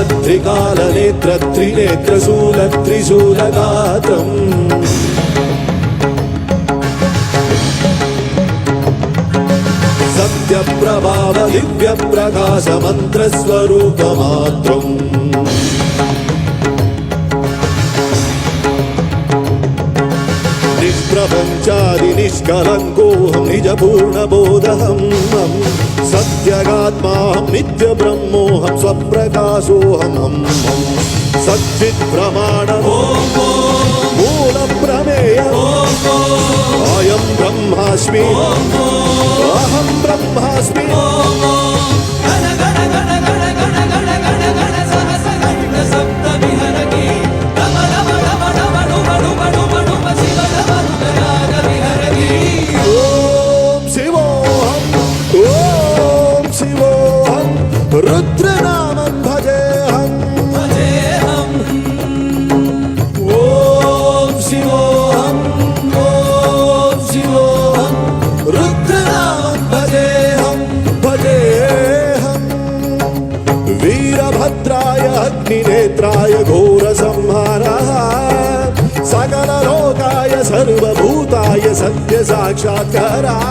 त्रिकालनेत्रत्रिनेत्रशूलत्रिशूलगात्रम् सत्यप्रभाव दिव्यप्रकाशमन्त्रस्वरूपमात्रम् निष्प्रपञ्चादि निष्कलङ्कोऽहं निजपूर्णबोधहं सत्यगात्माहं नित्यब्रह्मोऽहं स्वप्रकाशोऽहं सच्चित्प्रमाणम् मूलप्रमेयम् अयं ब्रह्मास्मि अहं ब्रह्मास्मि रुद्रनामं भजेऽहं ॐ शिवोऽहं रुद्रनामं भजेऽहं वीरभद्राय अग्निनेत्राय घोरसंहारः सकललोकाय सर्वभूताय सत्यसाक्षात्कारः